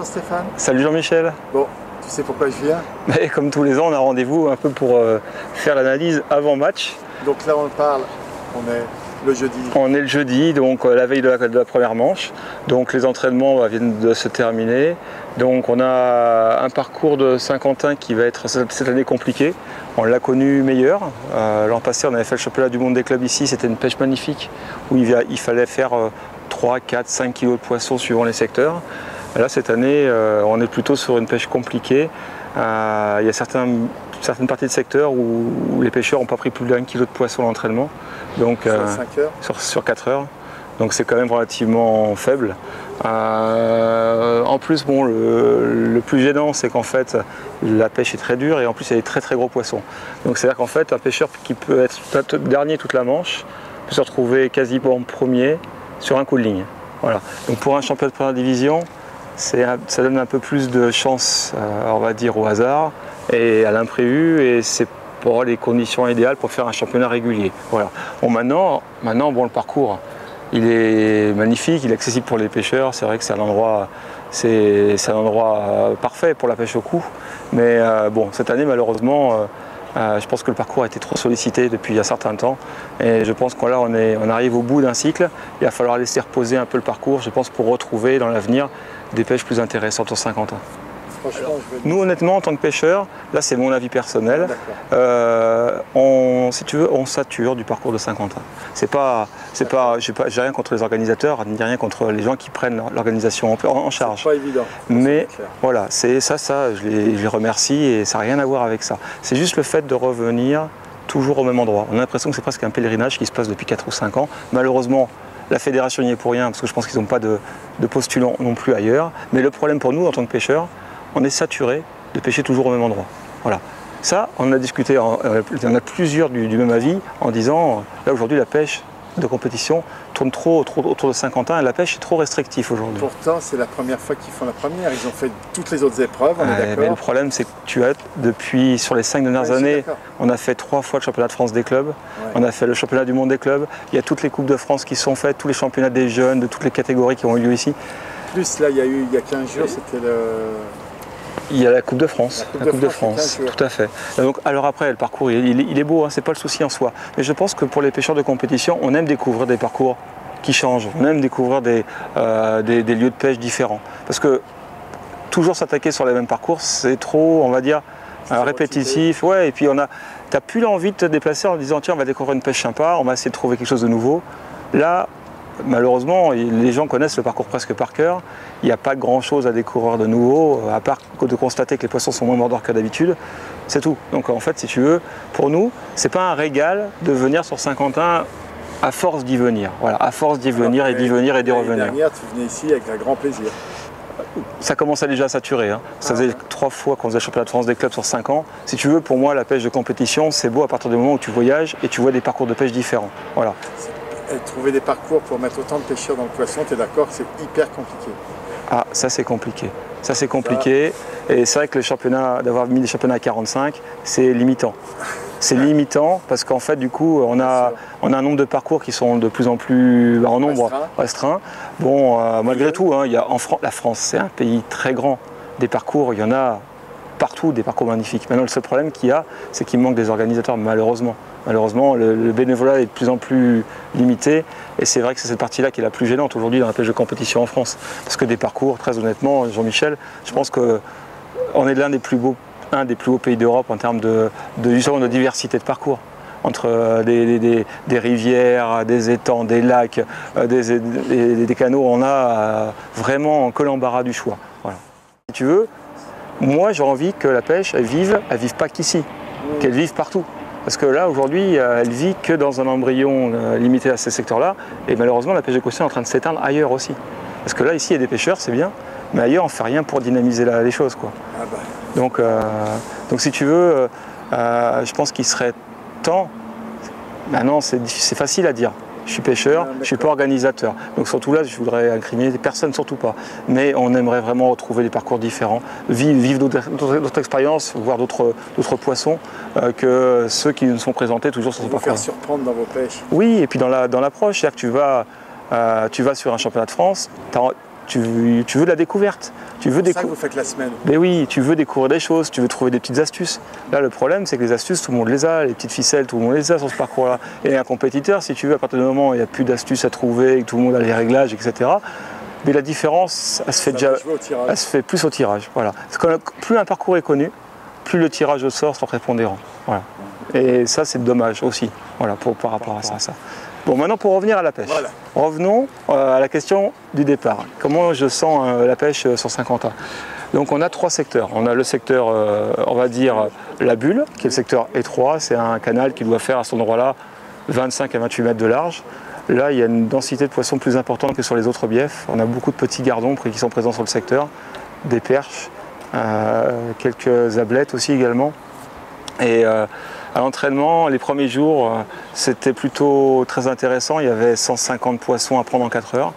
Bonjour Stéphane. Salut Jean-Michel. Bon, tu sais pourquoi je viens? Mais comme tous les ans, on a rendez-vous un peu pour faire l'analyse avant match. Donc là on parle, on est le jeudi. On est le jeudi, donc la veille de la première manche. Donc les entraînements viennent de se terminer. Donc on a un parcours de Saint-Quentin qui va être cette année compliqué. On l'a connu meilleur. L'an passé, on avait fait le championnat du monde des clubs ici. C'était une pêche magnifique où il fallait faire 3, 4, 5 kilos de poissons suivant les secteurs. Là, cette année, on est plutôt sur une pêche compliquée. Il y a certaines parties de secteur où les pêcheurs n'ont pas pris plus d'1 kilo de poisson à l'entraînement. Donc, sur 5 heures sur 4 heures. Donc c'est quand même relativement faible. En plus, bon, le plus gênant, c'est qu'en fait, la pêche est très dure et en plus, il y a des très très gros poissons. Donc c'est-à-dire qu'en fait, un pêcheur qui peut être dernier toute la manche peut se retrouver quasiment premier sur un coup de ligne. Voilà. Donc pour un championnat de première division, ça donne un peu plus de chance, on va dire, au hasard et à l'imprévu, et c'est pour les conditions idéales pour faire un championnat régulier. Voilà. Bon, maintenant bon, le parcours, il est magnifique, il est accessible pour les pêcheurs. C'est vrai que c'est un endroit parfait pour la pêche au cou. Mais bon, cette année, malheureusement, je pense que le parcours a été trop sollicité depuis un certain temps. Et je pense qu'on on arrive au bout d'un cycle. Il va falloir laisser reposer un peu le parcours, je pense, pour retrouver dans l'avenir des pêches plus intéressantes au Saint-Quentin. Nous, honnêtement, en tant que pêcheurs, là c'est mon avis personnel, si tu veux, on sature du parcours de Saint-Quentin. J'ai rien contre les organisateurs, ni rien contre les gens qui prennent l'organisation en charge. C'est pas évident. Mais voilà, je les remercie et ça n'a rien à voir avec ça. C'est juste le fait de revenir toujours au même endroit. On a l'impression que c'est presque un pèlerinage qui se passe depuis 4 ou 5 ans. Malheureusement, la fédération n'y est pour rien, parce que je pense qu'ils n'ont pas de postulants non plus ailleurs. Mais le problème pour nous, en tant que pêcheurs, on est saturé de pêcher toujours au même endroit. Voilà. Ça, on en a discuté, il y en a plusieurs du même avis, en disant, là aujourd'hui la pêche de compétition tourne trop autour de Saint-Quentin et la pêche est trop restrictive aujourd'hui. Pourtant, c'est la première fois qu'ils font la première, ils ont fait toutes les autres épreuves, on est d'accord. Mais le problème, c'est que sur les 5 dernières années, on a fait 3 fois le championnat de France des clubs, on a fait le championnat du monde des clubs, il y a toutes les coupes de France qui sont faites, tous les championnats des jeunes, de toutes les catégories qui ont eu lieu ici. Plus là, il y a 15 jours, c'était le... Il y a la Coupe de France, tout à fait. Donc, alors après, le parcours, il est beau, hein, c'est pas le souci en soi. Mais je pense que pour les pêcheurs de compétition, on aime découvrir des parcours qui changent. On aime découvrir des lieux de pêche différents. Parce que toujours s'attaquer sur les mêmes parcours, c'est trop, on va dire, répétitif. Ouais, et puis tu n'as plus l'envie de te déplacer en disant tiens, on va découvrir une pêche sympa, on va essayer de trouver quelque chose de nouveau. Là, malheureusement, les gens connaissent le parcours presque par cœur. Il n'y a pas grand-chose à découvrir de nouveau, à part de constater que les poissons sont moins mordeurs que d'habitude. C'est tout. Donc en fait, si tu veux, pour nous, c'est pas un régal de venir sur Saint-Quentin à force d'y venir. Voilà, à force d'y venir et d'y venir et d'y revenir. L'année dernière, tu venais ici avec un grand plaisir. Ça commençait déjà à saturer. Hein. Ça faisait 3 fois qu'on faisait le championnat de France des clubs sur 5 ans. Si tu veux, pour moi, la pêche de compétition, c'est beau à partir du moment où tu voyages et tu vois des parcours de pêche différents. Voilà. Et trouver des parcours pour mettre autant de pêcheurs dans le poisson, tu es d'accord, c'est hyper compliqué. Ah, ça c'est compliqué. Ça c'est compliqué. Et c'est vrai que d'avoir mis des championnats à 45, c'est limitant. C'est limitant parce qu'en fait, du coup, on a un nombre de parcours qui sont de plus en plus en nombre restreint. Bon, malgré tout, hein, la France, c'est un pays très grand. Des parcours, il y en a partout, des parcours magnifiques. Maintenant, le seul problème qu'il y a, c'est qu'il manque des organisateurs, malheureusement. Malheureusement, le bénévolat est de plus en plus limité et c'est vrai que c'est cette partie-là qui est la plus gênante aujourd'hui dans la pêche de compétition en France. Parce que des parcours, très honnêtement, Jean-Michel, je pense qu'on est l'un des plus beaux pays d'Europe en termes justement de diversité de parcours. Entre des rivières, des étangs, des lacs, des canaux, on a vraiment que l'embarras du choix. Voilà. Si tu veux, moi j'ai envie que la pêche, elle vive pas qu'ici, qu'elle vive partout. Parce que là, aujourd'hui, elle vit que dans un embryon limité à ces secteurs-là. Et malheureusement, la pêche de compétition est en train de s'éteindre ailleurs aussi. Parce que là, ici, il y a des pêcheurs, c'est bien. Mais ailleurs, on ne fait rien pour dynamiser les choses, quoi. Donc si tu veux, je pense qu'il serait temps... Maintenant, c'est facile à dire. Je suis pêcheur, je ne suis pas organisateur. Donc surtout là, je voudrais incriminer personne, surtout pas. Mais on aimerait vraiment retrouver des parcours différents, vivre d'autres expériences, voir d'autres poissons que ceux qui nous sont présentés toujours sur ce parcours. Vous faire surprendre dans vos pêches. Oui, et puis dans l'approche, c'est-à-dire que tu vas sur un championnat de France, tu veux de la découverte. C'est ça que vous faites la semaine. Mais oui, tu veux découvrir des choses, tu veux trouver des petites astuces. Là, le problème, c'est que les astuces, tout le monde les a, les petites ficelles, tout le monde les a sur ce parcours-là. Et un compétiteur, si tu veux, à partir du moment où il n'y a plus d'astuces à trouver, que tout le monde a les réglages, etc., mais la différence, elle se fait déjà, elle se fait plus au tirage. Voilà. Plus un parcours est connu, plus le tirage au sort sera prépondérant. Voilà. Et ça, c'est dommage aussi, voilà, par rapport à ça. Bon, maintenant pour revenir à la pêche. Voilà. Revenons à la question du départ. Comment je sens la pêche sur Saint-Quentin? Donc on a 3 secteurs. On a le secteur, on va dire, la bulle, qui est le secteur étroit. C'est un canal qui doit faire à cet endroit-là 25 à 28 mètres de large. Là, il y a une densité de poissons plus importante que sur les autres biefs. On a beaucoup de petits gardons qui sont présents sur le secteur, des perches, quelques ablettes aussi également. Et à l'entraînement, les premiers jours, c'était plutôt très intéressant. Il y avait 150 poissons à prendre en 4 heures.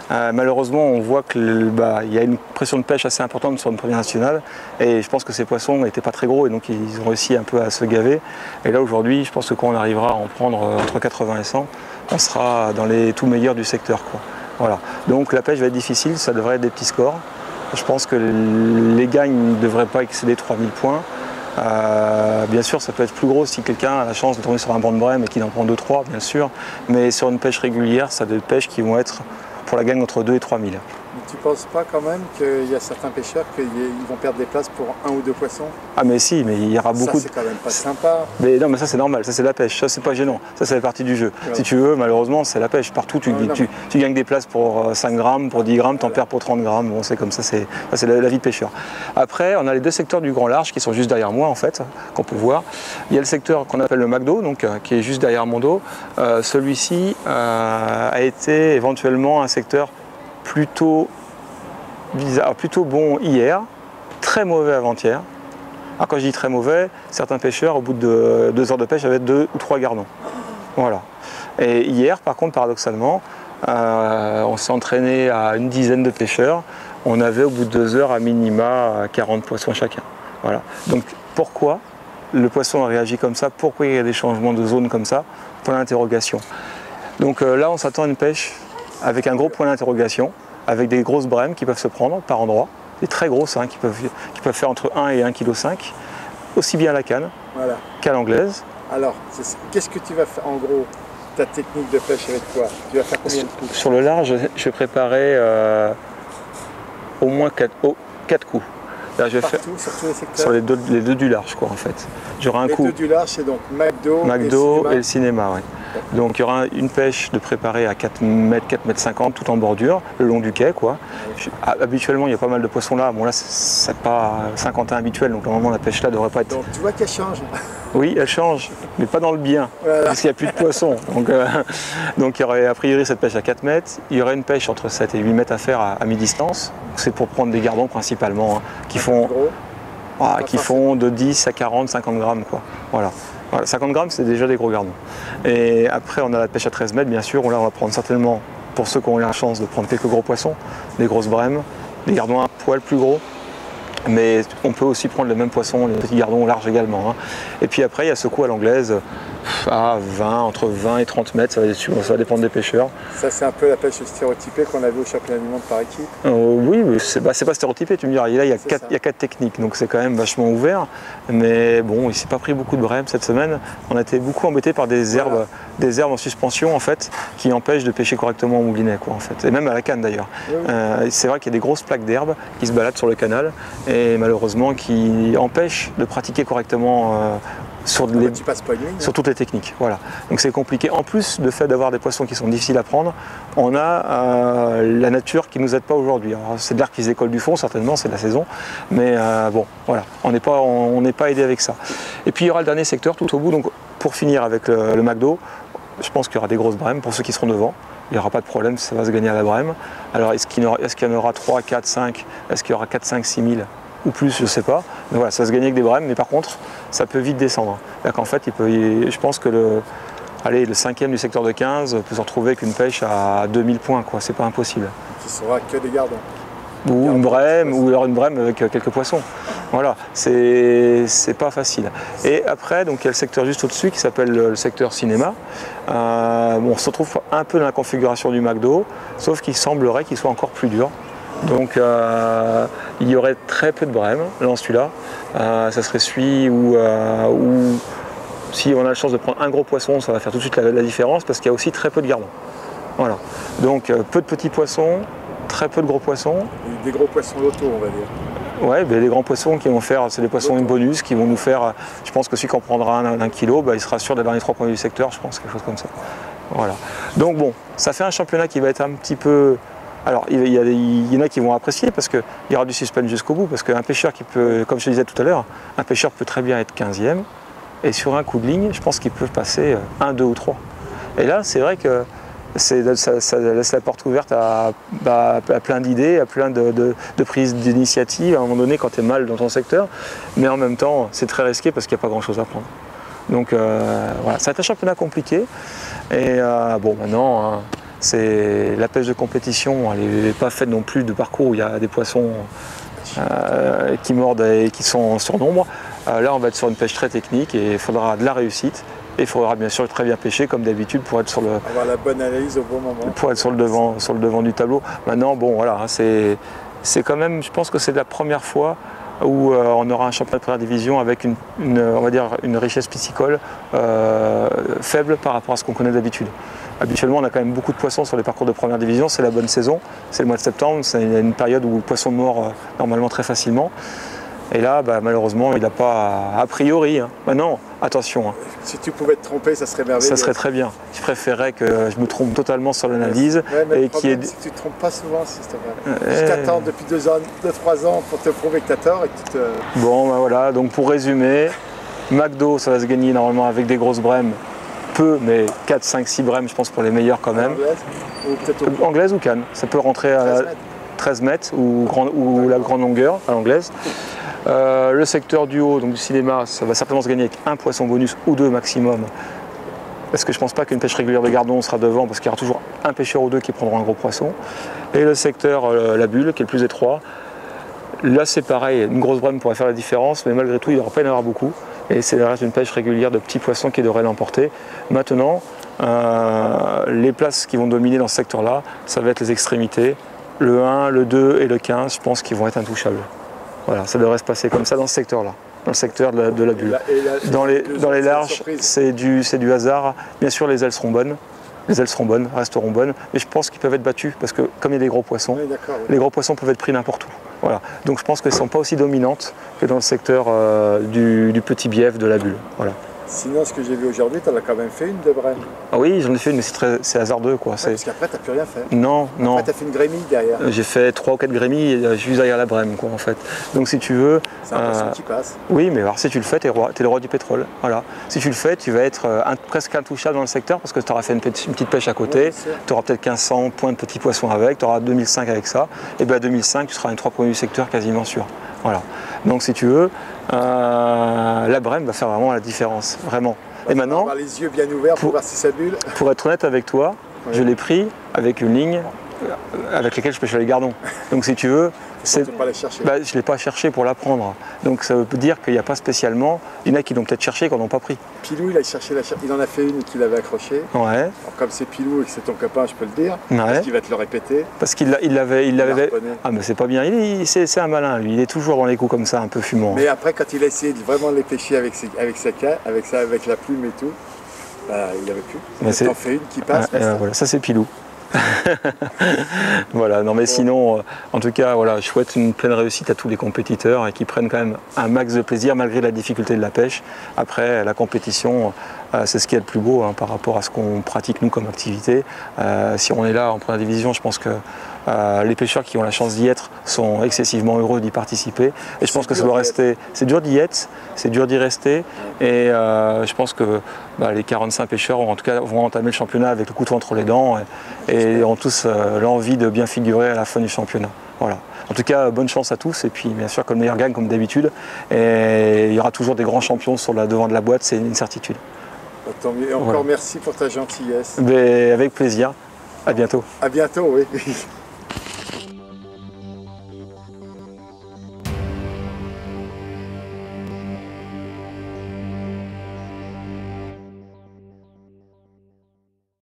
Malheureusement, on voit qu'il y a une pression de pêche assez importante sur une première nationale. Et je pense que ces poissons n'étaient pas très gros et donc ils ont réussi un peu à se gaver. Et là, aujourd'hui, je pense que quand on arrivera à en prendre entre 80 et 100, on sera dans les tout meilleurs du secteur, quoi. Voilà. Donc la pêche va être difficile, ça devrait être des petits scores. Je pense que les gagnes ne devraient pas excéder 3000 points. Bien sûr, ça peut être plus gros si quelqu'un a la chance de tourner sur un banc de brème et qu'il en prend 2-3, bien sûr. Mais sur une pêche régulière, ça a des pêches qui vont être pour la gagne entre 2 et 3000. Mais tu ne penses pas quand même qu'il y a certains pêcheurs qui vont perdre des places pour 1 ou 2 poissons? Ah mais si, mais il y aura beaucoup. Ça c'est quand même pas sympa. Mais non, mais ça c'est normal, ça c'est la pêche, ça c'est pas gênant, ça fait partie du jeu. Ouais. Si tu veux, malheureusement c'est la pêche, partout tu gagnes des places pour 5 grammes, pour 10 grammes, t'en perds pour 30 grammes, bon c'est comme ça, c'est la vie de pêcheur. Après on a les 2 secteurs du grand large qui sont juste derrière moi en fait, qu'on peut voir. Il y a le secteur qu'on appelle le McDo, donc, qui est juste derrière mon dos. Celui-ci a été éventuellement un secteur plutôt bon hier, très mauvais avant-hier. Alors quand je dis très mauvais, certains pêcheurs, au bout de 2 heures de pêche, avaient 2 ou 3 gardons. Voilà. Et hier, par contre, paradoxalement, on s'est entraîné à une dizaine de pêcheurs. On avait au bout de 2 heures à minima 40 poissons chacun. Voilà. Donc pourquoi le poisson a réagi comme ça? Pourquoi il y a des changements de zone comme ça? Point d'interrogation. Donc là, on s'attend à une pêche avec un gros point d'interrogation, avec des grosses brèmes qui peuvent se prendre par endroits, des très grosses, hein, qui peuvent faire entre 1 et 1,5 kg, aussi bien à la canne qu'à l'anglaise. Alors, qu'est-ce que tu vas faire en gros? Ta technique de pêche avec quoi? Tu vas faire combien de coups? Sur le large, je vais préparer au moins 4 coups. Là, je vais faire sur tous les secteurs? Sur les deux du large, quoi, en fait. J'aurai un coup. Les 2 du large, c'est donc McDo et le cinéma, ouais. Donc il y aura une pêche de préparer à 4 mètres, 4,50 m tout en bordure, le long du quai, quoi. Habituellement, il y a pas mal de poissons là. Bon, là, c'est pas Saint-Quentin habituel, donc normalement la pêche là devrait pas être. Donc tu vois qu'elle change. Oui, elle change, mais pas dans le bien, parce qu'il n'y a plus de poissons. Donc il y aurait a priori cette pêche à 4 mètres. Il y aurait une pêche entre 7 et 8 mètres à faire à mi-distance. C'est pour prendre des gardons principalement, hein, qui font de 10 à 40, 50 grammes, quoi. Voilà. 50 grammes, c'est déjà des gros gardons. Et après, on a la pêche à 13 mètres, bien sûr, où là, on va prendre certainement, pour ceux qui ont eu la chance de prendre quelques gros poissons, des grosses brèmes, des gardons à poil plus gros. Mais on peut aussi prendre les mêmes poissons, les petits gardons larges également, hein. Et puis après, il y a ce coup à l'anglaise, à 20, entre 20 et 30 mètres, ça va dépendre des pêcheurs. Ça, c'est un peu la pêche stéréotypée qu'on avait au championnat du monde par équipe. Oui, mais c'est pas stéréotypé, tu me diras. Là, il y a 4 techniques, donc c'est quand même vachement ouvert. Mais bon, il s'est pas pris beaucoup de brèmes cette semaine. On a été beaucoup embêtés par des herbes en suspension, en fait, qui empêchent de pêcher correctement au moulinet, quoi, en fait. Et même à la canne, d'ailleurs. Oui. C'est vrai qu'il y a des grosses plaques d'herbe qui se baladent sur le canal et malheureusement qui empêchent de pratiquer correctement sur toutes les techniques. Voilà. Donc c'est compliqué. En plus de fait d'avoir des poissons qui sont difficiles à prendre, on a la nature qui ne nous aide pas aujourd'hui. C'est de l'air qui se décolle du fond, certainement, c'est de la saison. Mais bon, voilà, on n'est pas aidé avec ça. Et puis il y aura le dernier secteur tout au bout. Donc pour finir avec le McDo, je pense qu'il y aura des grosses brèmes pour ceux qui seront devant. Il n'y aura pas de problème, ça va se gagner à la brème. Alors est-ce qu'il y en aura 3, 4, 5? Est-ce qu'il y aura 4, 5, 6 000 ou plus, je ne sais pas. Mais voilà, ça va se gagner avec des brèmes, mais par contre, ça peut vite descendre. En fait, je pense que le 5e du secteur de 15 peut se retrouver avec une pêche à 2000 points, quoi. C'est pas impossible. Ce sera que des gardons. Ou une brème, ou alors une brème avec quelques poissons. Voilà, c'est pas facile. Et après, donc il y a le secteur juste au-dessus qui s'appelle le secteur cinéma. On se retrouve un peu dans la configuration du McDo, sauf qu'il semblerait qu'il soit encore plus dur. Donc il y aurait très peu de brème dans celui-là. Ça serait celui où si on a la chance de prendre un gros poisson, ça va faire tout de suite la différence parce qu'il y a aussi très peu de gardons. Voilà. Donc peu de petits poissons, très peu de gros poissons. Des gros poissons loto, on va dire. Ouais, ben les grands poissons qui vont faire, c'est des poissons bonus qui vont nous faire, je pense que celui qui en prendra un kilo, il sera sûr d'être dans les 3 premiers du secteur, je pense, quelque chose comme ça. Voilà. Donc bon, ça fait un championnat qui va être un petit peu... Alors il y en a qui vont apprécier parce qu'il y aura du suspense jusqu'au bout, parce qu'un pêcheur qui peut, comme je te disais tout à l'heure, un pêcheur peut très bien être 15e, et sur un coup de ligne, je pense qu'il peut passer 1, 2 ou 3. Et là, c'est vrai que ça laisse la porte ouverte à plein d'idées, à plein de prises d'initiative à un moment donné quand tu es mal dans ton secteur, mais en même temps c'est très risqué parce qu'il n'y a pas grand chose à prendre. Donc voilà, ça va être un championnat compliqué et bon maintenant c'est la pêche de compétition, elle n'est pas faite non plus de parcours où il y a des poissons qui mordent et qui sont en surnombre. Là on va être sur une pêche très technique et il faudra de la réussite. Et il faudra bien sûr très bien pêcher comme d'habitude pour être sur le... Avoir la bonne analyse au bon moment. Pour être sur le devant du tableau. Maintenant, bon voilà, c'est quand même, je pense que c'est la première fois où on aura un championnat de première division avec on va dire une richesse piscicole faible par rapport à ce qu'on connaît d'habitude. Habituellement, on a quand même beaucoup de poissons sur les parcours de première division, c'est la bonne saison, c'est le mois de septembre, c'est une période où le poisson mord normalement très facilement. Et là, malheureusement, il n'a pas, a priori, hein. Maintenant, attention. Hein. Si tu pouvais te tromper, ça serait merveilleux. Ça serait très bien. Je préférerais que je me trompe totalement sur l'analyse. Ouais, mais le problème, c'est que tu ne te trompes pas souvent, si tu t'attends depuis 2-3 ans pour te prouver que tu as tort et que tu te... Bon, voilà, donc pour résumer, McDo, ça va se gagner normalement avec des grosses brèmes. Peu, mais 4, 5, 6 brèmes, je pense, pour les meilleurs quand même. Anglaise ou peut-être anglaise ou canne. Ça peut rentrer à 13 mètres ou la grande longueur à l'anglaise. Le secteur du haut, donc du cinéma, ça va certainement se gagner avec un poisson bonus ou 2 maximum. Parce que je ne pense pas qu'une pêche régulière de gardon sera devant, parce qu'il y aura toujours un pêcheur ou deux qui prendront un gros poisson. Et le secteur la bulle, qui est le plus étroit, là c'est pareil, une grosse brème pourrait faire la différence, mais malgré tout il ne devra pas y en avoir beaucoup. Et c'est le reste d'une pêche régulière de petits poissons qui devraient l'emporter. Maintenant, les places qui vont dominer dans ce secteur-là, ça va être les extrémités. Le 1, le 2 et le 15, je pense qu'ils vont être intouchables. Voilà, ça devrait se passer comme ça dans ce secteur-là, dans le secteur de la bulle. Dans les larges, c'est du hasard. Bien sûr, les ailes seront bonnes. Les ailes seront bonnes, resteront bonnes, mais je pense qu'ils peuvent être battus parce que comme il y a des gros poissons, oui, les gros poissons peuvent être pris n'importe où. Voilà. Donc je pense qu'elles ne sont pas aussi dominantes que dans le secteur du petit bief de la bulle. Voilà. Sinon, ce que j'ai vu aujourd'hui, tu en as quand même fait une de brème. Ah oui, j'en ai fait une, mais c'est hasardeux. Quoi. Ouais, parce qu'après, tu n'as plus rien fait. Non, non. Après, tu as fait une grémille derrière. J'ai fait 3 ou 4 grémilles juste derrière la brème, quoi, en fait. Donc si tu veux... C'est un poisson qui passe. Oui, mais alors si tu le fais, tu es le roi du pétrole. Voilà. Si tu le fais, tu vas être presque intouchable dans le secteur parce que tu auras fait une petite pêche à côté. Oui, tu auras peut-être 1500 points de petits poissons avec, tu auras 2005 avec ça. Et bien à 2005, tu seras les 3 premiers du secteur quasiment sûr. Voilà. Donc si tu veux, la brème va faire vraiment la différence, vraiment. Et maintenant, avoir les yeux bien ouverts pour voir si ça bulle. Pour être honnête avec toi, je l'ai pris avec une ligne avec laquelle je pêche les gardons. Donc si tu veux, je ne l'ai pas cherché pour la prendre. Donc ça veut dire qu'il n'y a pas spécialement. Il y en a qui l'ont peut-être cherché et qui n'en ont pas pris. Pilou, il en a fait une qu'il avait accrochée. Ouais. Alors, comme c'est Pilou et que c'est ton copain, je peux le dire. Ouais. Parce qu'il va te le répéter. Parce qu'il l'avait. Ah mais c'est pas bien. C'est un malin lui. Il est toujours dans les coups comme ça, un peu fumant. Mais après, quand il a essayé de vraiment les pêcher avec la plume et tout, il n'avait plus. Il en fait une qui passe. Voilà, ça c'est Pilou. Voilà, non mais sinon, en tout cas, voilà, je souhaite une pleine réussite à tous les compétiteurs et qu'ils prennent quand même un max de plaisir malgré la difficulté de la pêche. Après, la compétition, c'est ce qui est le plus beau hein, par rapport à ce qu'on pratique nous comme activité. Si on est là en première division, je pense que les pêcheurs qui ont la chance d'y être sont excessivement heureux d'y participer. Et je pense que ça doit rester. C'est dur d'y être, c'est dur d'y rester. Et je pense que les 45 pêcheurs, en tout cas, vont entamer le championnat avec le couteau entre les dents et ont tous l'envie de bien figurer à la fin du championnat. Voilà. En tout cas, bonne chance à tous. Et puis, bien sûr, que le meilleur gagne comme d'habitude. Et il y aura toujours des grands champions sur le devant de la boîte, c'est une certitude. Tant mieux. Et encore merci pour ta gentillesse. Mais avec plaisir. À bientôt. À bientôt, oui.